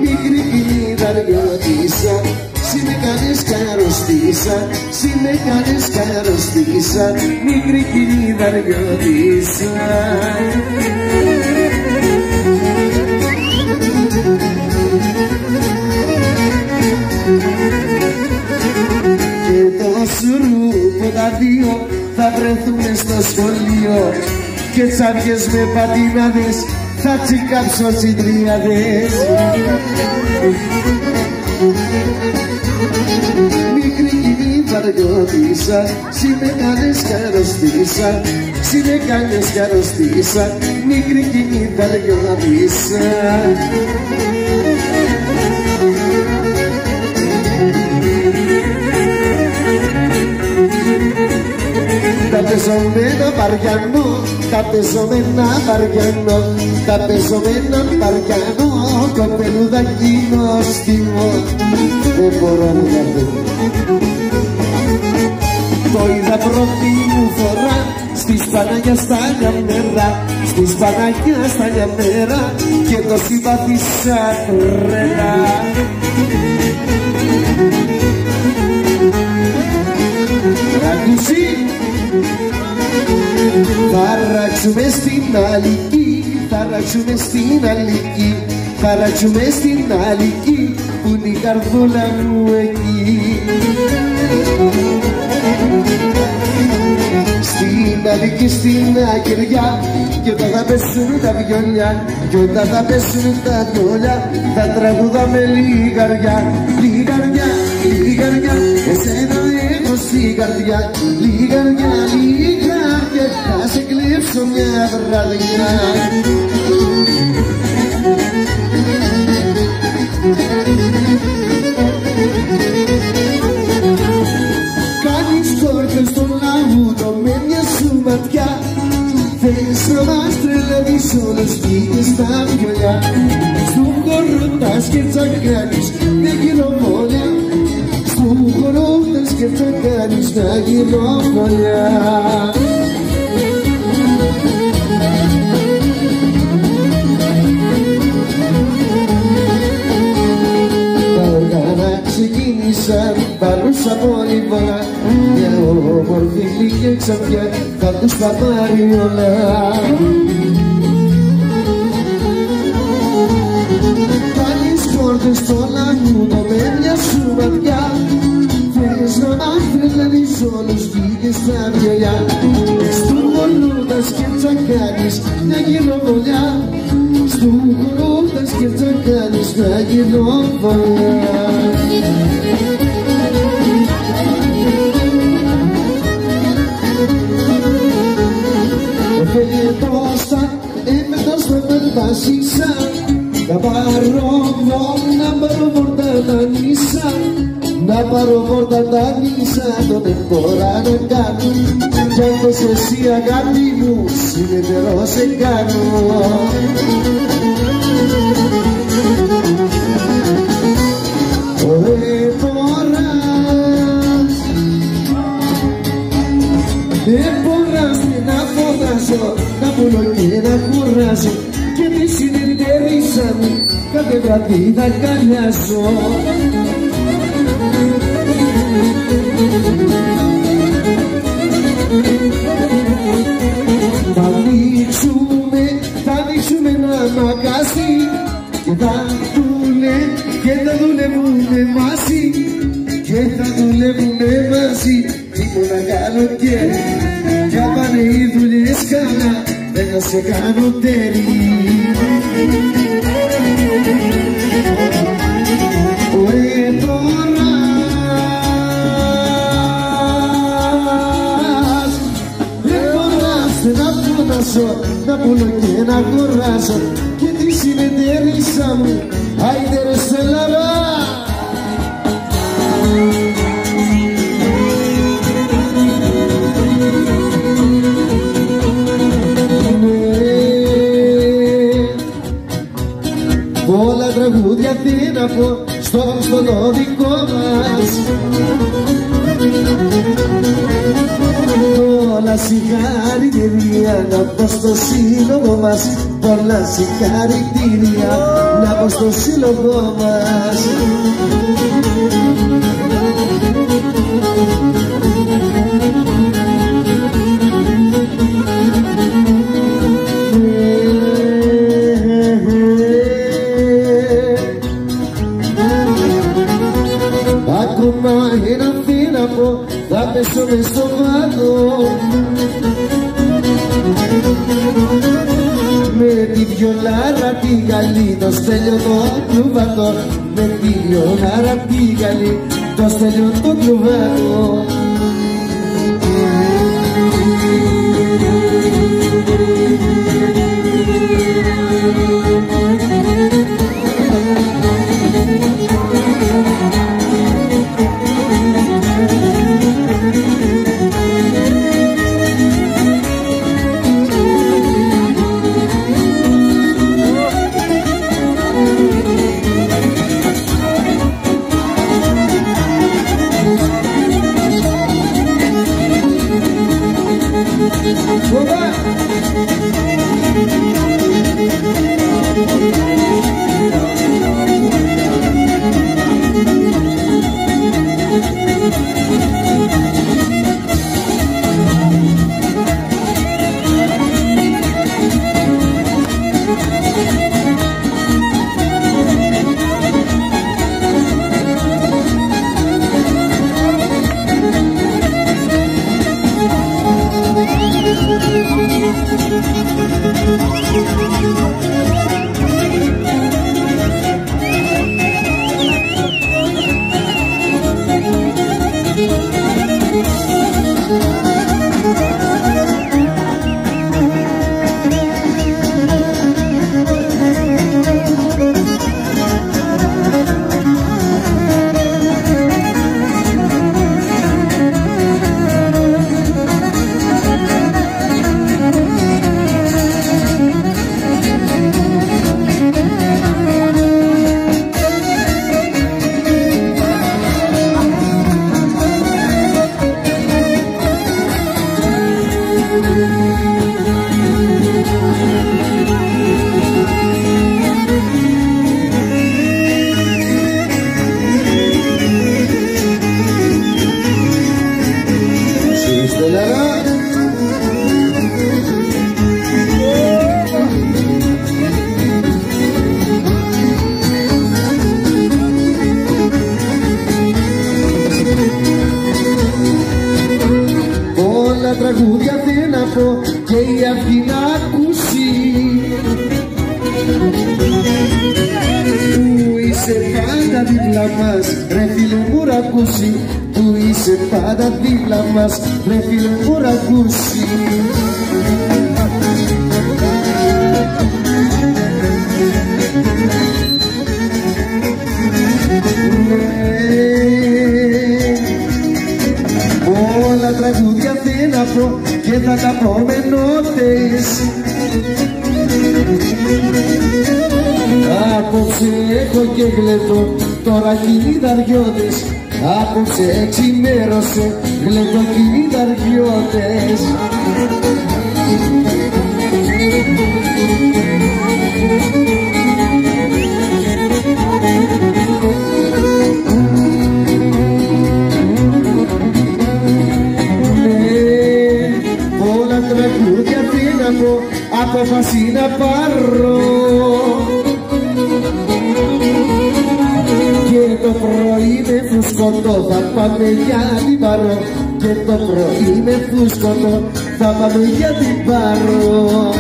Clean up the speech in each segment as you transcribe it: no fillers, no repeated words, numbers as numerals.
Μικρή κυνηγαριώτησα, συ με κάνεις καροστήσα, συ με κάνεις καροστήσα, μικρή κυνηγαριώτησα. Και το σουρούπο τα δύο θα βρεθούμε στο σχολείο και τσάπιες με πατίναδες θα τσικάψω τσιτριάδες. Μικρή κυνηγαριώτησα, συ με κάνεις καροστήσα, συ με κάνεις καροστήσα, μικρή κυνηγαριώτησα. Τα πεζωμένα παριανό, τα πεζωμένα παριανό, τα πεζωμένα παριανό, κοπελούδακι νοστιμό. Δεν μπορώ να δω. Το είδα πρώτη μου φορά στις Παναγιά στα Λιαμέρα, στις Παναγιά στα Λιαμέρα και το συμπαθήσα τρελά. Ακούσι! Θα ράξουμε στην Αλική, θα ράξουμε στην Αλική, θα ράξουμε στην Αλική που είναι η καρδούλα μου εκεί. Στην Αλική στην Ακυριά κι όταν θα πέσουν τα βιολιά, κι όταν θα πέσουν τα βιολιά θα τραγουδάμε λιγαριά, λιγαριά, λιγαριά, εσένα έχω στην καρδιά, λιγαριά, λιγαριά, θα σε κλείψω μια βραδιά. Κάνεις κόρτες στον λαγούτο με μια σου ματιά, θες να μας τρελαίνεις όλες πήγες στα βιολιά, στον χώρο τα σκετσακάνεις με γυροβόλια, στον χώρο τα σκετσακάνεις με γυροβόλια. Ξεκίνησαν παρούσα πολυβολά, μια όμορφη λίγη ξαφιά θα τους τα πάρει όλα. Κάνεις κόρτες στο λαγούτο με μια σου ματιά, θες να μας τρελαίνεις όλους βγήκες στα βιολιά, στου χορού τα σκετσακάνεις μια γυροβολιά, στου χορού τα σκετσακάνεις μια γυροβολιά. Φέτοστα, εμετόστα πεντάσισα, να πάρω βόρτα τα νησά, να πάρω βόρτα τα νησά, τον εμπορά να κάνω, κι όπως εσύ αγάπη μου, συνεταιρό σε κάνω. Εμποράς να φωνάζω, να πουλώ και να κουράζω και τη συνεταίρισα μου κάθε βράδυ να αγκαλιάζω. Θα ανοίξουμε ένα μαγαζί και θα δουλεύουμε μαζί, και θα δουλεύουμε μαζί τίποτα καλοκαίρι, κι αν πάνε οι δουλειές καλά δεν θα σε κάνω τέρι. Να πουλώ και να κοράσω και τη συνεταίρισα μου, άιντε ρε Στέλλαρα. Πολλά τραγούδια τι να πω στο δικό μας, πολλά συγχαρητήρια να πω στο σύλλογο μας, πολλά συγχαρητήρια. πάω στο σύλλογο μας. Ακόμα ένα θύναπο θα πέσω μες στο βάθο. Με τη βιολάρα τη καλή το Στέλιο το κλουβάτο. Με τη βιολάρα τη καλή το Στέλιο το κλουβάτο. Τραγούδια δεν να πω και η αυγή να ακούσει. Που είσαι πάντα δίπλα μας, ρε φίλε μου ρακούσει. Που είσαι πάντα δίπλα μας, ρε φίλε μου ρακούσει. Όλα τραγούδια δεν να πω και θα τα πω με νότες. Απόψε έχω και γλεντώ τώρα κινηταριώτες. Απόψε ξημέρωσε γλεντώ κινηταριώτες. Απόφαση να πάρω και το πρωί με φουσκωτό θα πάμε για την πάρω. Και το πρωί με φουσκωτό θα πάμε για την πάρω.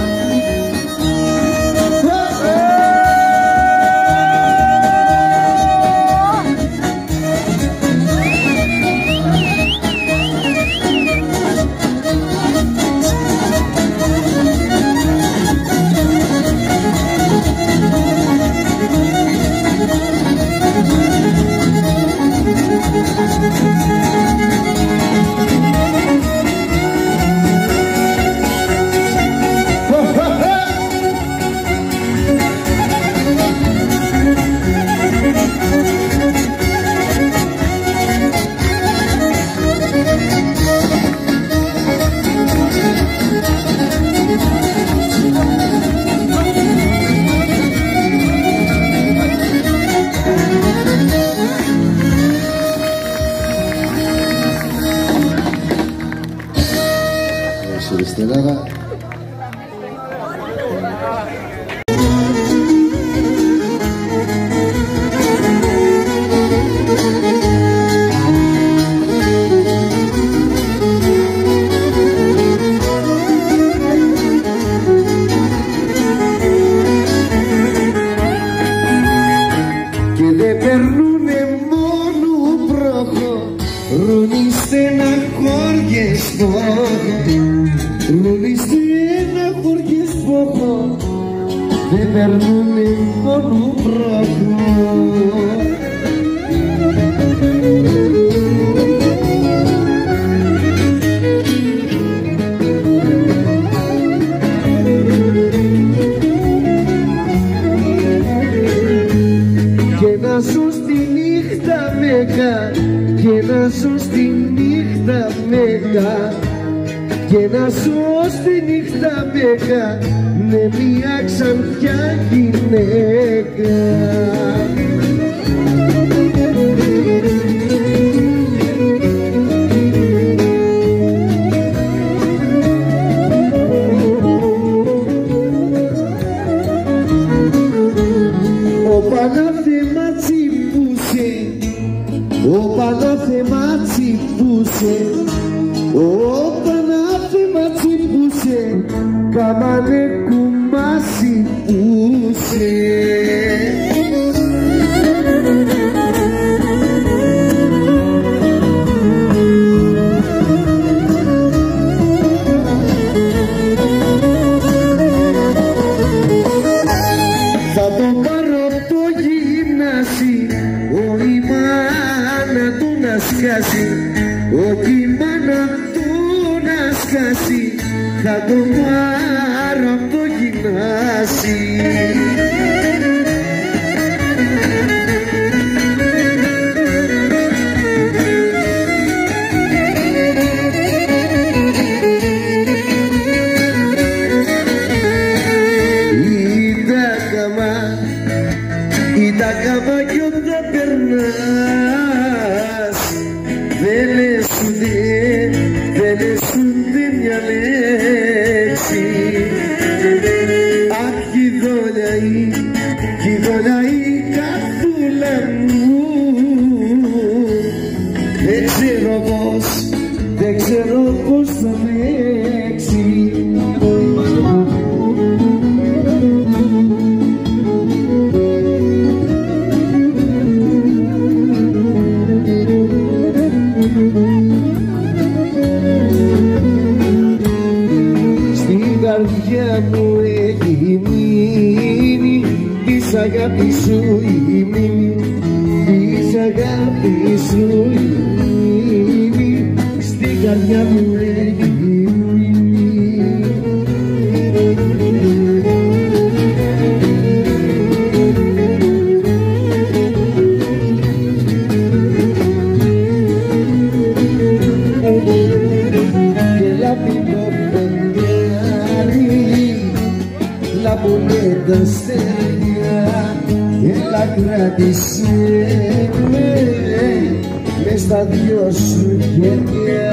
χαρά. Και δεν περνούνε μόνο προχωρούνι στεναχώριες πόχο, ρούνι στεναχώριες πόχο, δεν περνούνε μόνο προχω. Και να ζω στη νύχτα μέγα, και να ζω στη νύχτα μέγα, και να ζω στη νύχτα μέγα με μια ξανθιά γυναίκα. Ο Πανάθεμα τσιπούσε, ο Πανάθεμα τσιπούσε, ο Πανάθεμα τσιπούσε, καμάνε κουμάσι πούσε. Θα το πάρω το γυμνάσι, η μάνα του να σκάσει, η μάνα του να σκάσει, θα το πάρω από το γυμνάσι. Τα καμάκια όταν περνάς, δεν λέσουνε μια λέξη. Αχ, κι δόλια η καθούλα μου, δεν ξέρω πώς θα παίξει. Στην καρδιά μου έχει μείνει της αγάπης σου η μνήμη, της αγάπης σου η μνήμη, στην καρδιά μου έχει μείνει. Λάπουνε τα αστέρια, έλα κράτησέ με, μες στα δυο σου χέρια.